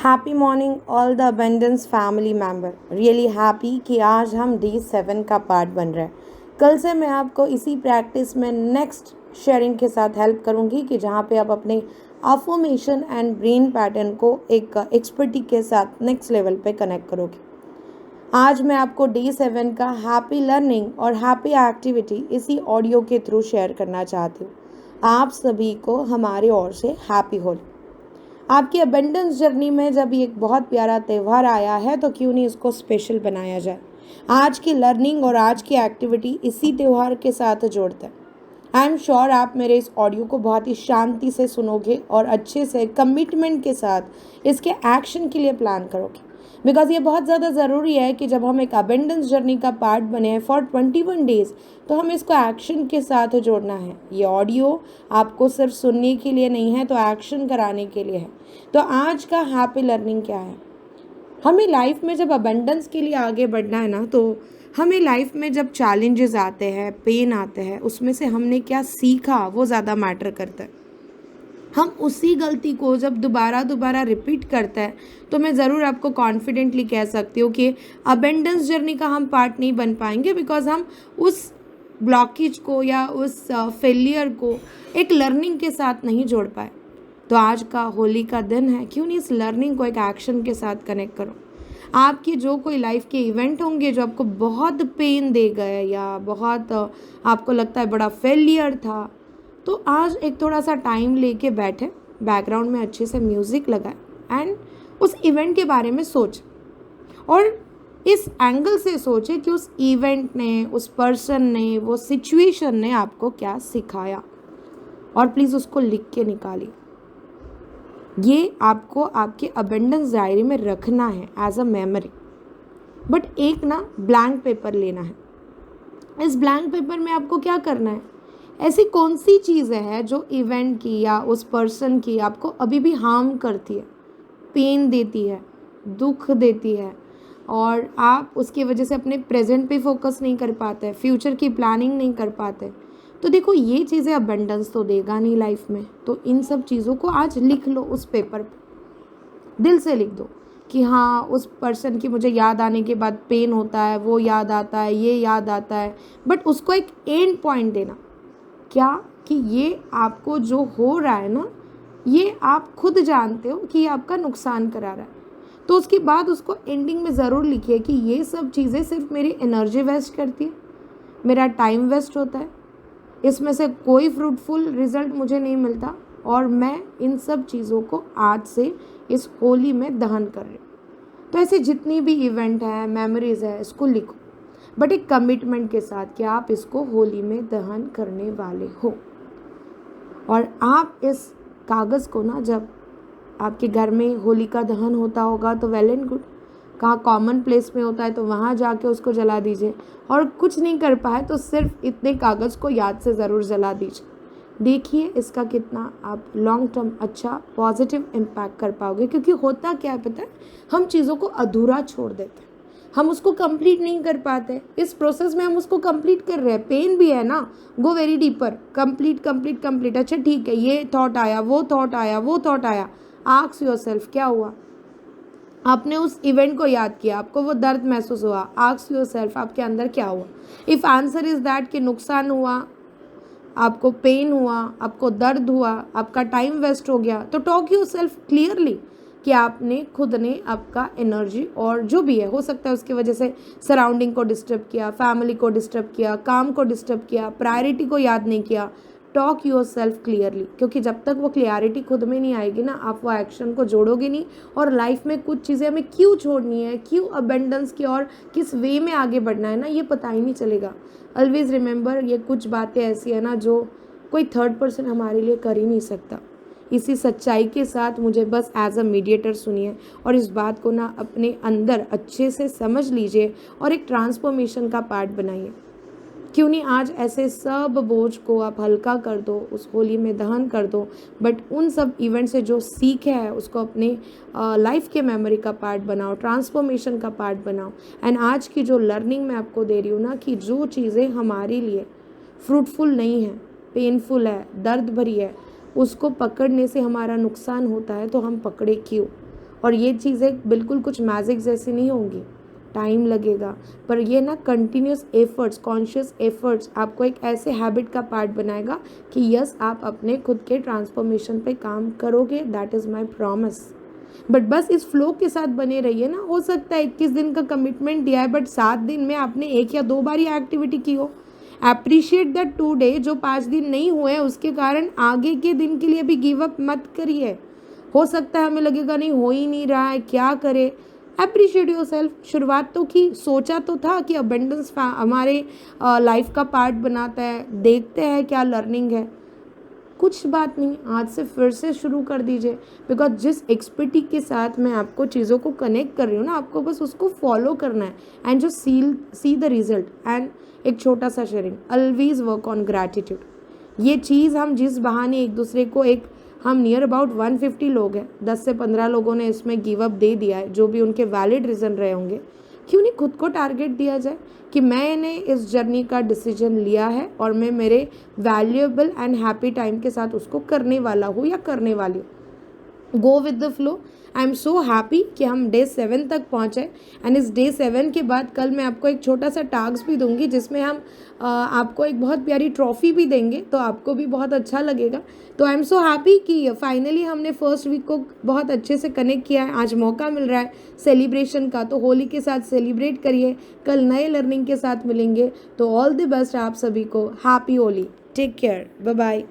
Happy morning all the abundance family member. Really happy कि आज हम डे 7 का पार्ट बन रहे हैं। कल से मैं आपको इसी प्रैक्टिस में नेक्स्ट शेयरिंग के साथ हेल्प करूंगी कि जहाँ पे आप अपने अफर्मेशन एंड ब्रेन पैटर्न को एक एक्सपर्टी के साथ नेक्स्ट लेवल पे कनेक्ट करोगे। आज मैं आपको डे 7 का हैप्पी लर्निंग और हैप्पी एक्टिविटी इसी ऑडियो के थ्रू शेयर करना चाहती हूँ। आप सभी को हमारे ओर से हैप्पी होली। आपकी अबेंडेंस जर्नी में जब ये एक बहुत प्यारा त्यौहार आया है तो क्यों नहीं इसको स्पेशल बनाया जाए। आज की लर्निंग और आज की एक्टिविटी इसी त्यौहार के साथ जोड़ते हैं। आई एम श्योर आप मेरे इस ऑडियो को बहुत ही शांति से सुनोगे और अच्छे से कमिटमेंट के साथ इसके एक्शन के लिए प्लान करोगे, बिकॉज ये बहुत ज़्यादा ज़रूरी है कि जब हम एक अबेंडेंस जर्नी का पार्ट बने हैं फॉर 21 डेज तो हम इसको एक्शन के साथ जोड़ना है। ये ऑडियो आपको सिर्फ सुनने के लिए नहीं है, तो एक्शन कराने के लिए है। तो आज का हैप्पी लर्निंग क्या है? हमें लाइफ में जब अबेंडेंस के लिए आगे बढ़ना है ना, तो हमें लाइफ में जब चैलेंजेस आते हैं, पेन आते हैं, उसमें से हमने क्या सीखा वो ज़्यादा मैटर करता है। हम उसी गलती को जब दोबारा रिपीट करते हैं तो मैं ज़रूर आपको कॉन्फिडेंटली कह सकती हूँ कि अबेंडेंस जर्नी का हम पार्ट नहीं बन पाएंगे, बिकॉज हम उस ब्लॉकेज को या उस फेलियर को एक लर्निंग के साथ नहीं जोड़ पाए। तो आज का होली का दिन है, क्यों नहीं इस लर्निंग को एक एक्शन के साथ कनेक्ट करो। आपकी जो कोई लाइफ के इवेंट होंगे जो आपको बहुत पेन दे गए या बहुत आपको लगता है बड़ा फेलियर था, तो आज एक थोड़ा सा टाइम लेके बैठे, बैकग्राउंड में अच्छे से म्यूज़िक लगाए एंड उस इवेंट के बारे में सोच और इस एंगल से सोचे कि उस इवेंट ने, उस पर्सन ने, वो सिचुएशन ने आपको क्या सिखाया, और प्लीज़ उसको लिख के निकालिए। ये आपको आपके अबेंडेंस डायरी में रखना है एज अ मेमोरी। बट एक ना ब्लैंक पेपर लेना है। इस ब्लैंक पेपर में आपको क्या करना है, ऐसी कौन सी चीज़ें हैं जो इवेंट की या उस पर्सन की आपको अभी भी हार्म करती है, पेन देती है, दुख देती है, और आप उसकी वजह से अपने प्रेजेंट पे फोकस नहीं कर पाते, फ्यूचर की प्लानिंग नहीं कर पाते। तो देखो, ये चीज़ें अबंडेंस तो देगा नहीं लाइफ में। तो इन सब चीज़ों को आज लिख लो उस पेपर पे, दिल से लिख दो कि हाँ, उस पर्सन की मुझे याद आने के बाद पेन होता है, वो याद आता है, ये याद आता है, बट उसको एक एंड पॉइंट देना। क्या कि ये आपको जो हो रहा है ना, ये आप खुद जानते हो कि ये आपका नुकसान करा रहा है। तो उसके बाद उसको एंडिंग में ज़रूर लिखिए कि ये सब चीज़ें सिर्फ मेरी एनर्जी वेस्ट करती है, मेरा टाइम वेस्ट होता है, इसमें से कोई फ्रूटफुल रिजल्ट मुझे नहीं मिलता, और मैं इन सब चीज़ों को आज से इस होली में दहन कर रही हूँ। तो ऐसे जितनी भी इवेंट है, मेमोरीज़ है, इसको लिखो, बट एक कमिटमेंट के साथ कि आप इसको होली में दहन करने वाले हो। और आप इस कागज़ को ना, जब आपके घर में होली का दहन होता होगा तो वेल एंड गुड, कहाँ कॉमन प्लेस में होता है तो वहाँ जाके उसको जला दीजिए, और कुछ नहीं कर पाए तो सिर्फ इतने कागज़ को याद से ज़रूर जला दीजिए। देखिए इसका कितना आप लॉन्ग टर्म अच्छा पॉजिटिव इम्पैक्ट कर पाओगे। क्योंकि होता क्या है पता है, हम चीज़ों को अधूरा छोड़ देते हैं, हम उसको कंप्लीट नहीं कर पाते। इस प्रोसेस में हम उसको कंप्लीट कर रहे हैं, पेन भी है ना, गो वेरी डीपर, कंप्लीट। अच्छा ठीक है, ये थॉट आया, वो थॉट आया, वो थॉट आया, आस्क योरसेल्फ क्या हुआ। आपने उस इवेंट को याद किया, आपको वो दर्द महसूस हुआ, आस्क योरसेल्फ आपके अंदर क्या हुआ। इफ़ आंसर इज़ दैट कि नुकसान हुआ, आपको पेन हुआ, आपको दर्द हुआ, आपका टाइम वेस्ट हो गया, तो टॉक योरसेल्फ क्लियरली कि आपने खुद ने आपका एनर्जी और जो भी है, हो सकता है उसकी वजह से सराउंडिंग को डिस्टर्ब किया, फैमिली को डिस्टर्ब किया, काम को डिस्टर्ब किया, प्रायोरिटी को याद नहीं किया। टॉक योर सेल्फ क्लियरली, क्योंकि जब तक वो क्लियरिटी खुद में नहीं आएगी ना, आप वो एक्शन को जोड़ोगे नहीं। और लाइफ में कुछ चीज़ें हमें क्यों छोड़नी है, क्यों अबेंडेंस की और किस वे में आगे बढ़ना है ना, ये पता ही नहीं चलेगा। ऑलवेज रिमेंबर, ये कुछ बातें ऐसी है ना जो कोई थर्ड पर्सन हमारे लिए कर ही नहीं सकता। इसी सच्चाई के साथ मुझे बस एज अ मीडिएटर सुनिए और इस बात को ना अपने अंदर अच्छे से समझ लीजिए और एक ट्रांसफॉर्मेशन का पार्ट बनाइए। क्यों नहीं आज ऐसे सब बोझ को आप हल्का कर दो, उस होली में दहन कर दो, बट उन सब इवेंट से जो सीखे है उसको अपने लाइफ के मेमोरी का पार्ट बनाओ, ट्रांसफॉर्मेशन का पार्ट बनाओ। एंड आज की जो लर्निंग मैं आपको दे रही हूँ ना, कि जो चीज़ें हमारे लिए फ्रूटफुल नहीं है, पेनफुल है, दर्द भरी है, उसको पकड़ने से हमारा नुकसान होता है, तो हम पकड़े क्यों। और ये चीज़ें बिल्कुल कुछ मैजिक जैसी नहीं होंगी, टाइम लगेगा, पर ये ना कंटिन्यूस एफर्ट्स, कॉन्शियस एफर्ट्स आपको एक ऐसे हैबिट का पार्ट बनाएगा कि यस, आप अपने खुद के ट्रांसफॉर्मेशन पे काम करोगे। That is my promise. But बस इस फ्लो के साथ बने रहिए ना। हो सकता है 21 दिन का कमिटमेंट दिया है, बट 7 दिन में आपने 1 या 2 बार ही एक्टिविटी की हो। अप्रिशिएट दैट 2 डे जो 5 दिन नहीं हुए हैं, उसके कारण आगे के दिन के लिए भी गिव अप मत करिए। हो सकता है हमें लगेगा नहीं, हो ही नहीं रहा है, क्या करे। Appreciate your self. शुरुआत तो की, सोचा तो था कि अबेंडेंस हमारे लाइफ का पार्ट बनाता है, देखते हैं क्या लर्निंग है। कुछ बात नहीं, आज से फिर से शुरू कर दीजिए, बिकॉज जिस एक्सपर्टी के साथ मैं आपको चीज़ों को कनेक्ट कर रही हूँ ना, आपको बस उसको फॉलो करना है एंड जो सी द रिजल्ट। एंड एक छोटा सा sharing, always work on gratitude. ये चीज़ हम जिस बहाने एक दूसरे को, एक हम नियर अबाउट 150 लोग हैं, 10 से 15 लोगों ने इसमें गिव अप दे दिया है, जो भी उनके वैलिड रीज़न रहे होंगे। क्यों नहीं खुद को टारगेट दिया जाए कि मैंने इस जर्नी का डिसीजन लिया है और मैं मेरे वैल्यूएबल एंड हैप्पी टाइम के साथ उसको करने वाला हूँ या करने वाली हूँ। Go with the flow. I am so happy कि हम डे 7 तक पहुँचे। एंड इस डे 7 के बाद कल मैं आपको एक छोटा सा टास्क भी दूंगी, जिसमें हम आपको एक बहुत प्यारी ट्रॉफी भी देंगे, तो आपको भी बहुत अच्छा लगेगा। तो आई एम सो हैप्पी कि फाइनली हमने फर्स्ट वीक को बहुत अच्छे से कनेक्ट किया है। आज मौका मिल रहा है सेलिब्रेशन का, तो होली के साथ सेलिब्रेट करिए। कल नए लर्निंग के साथ मिलेंगे। तो ऑल द बेस्ट आप सभी को। Happy Holi. Take care. Bye bye.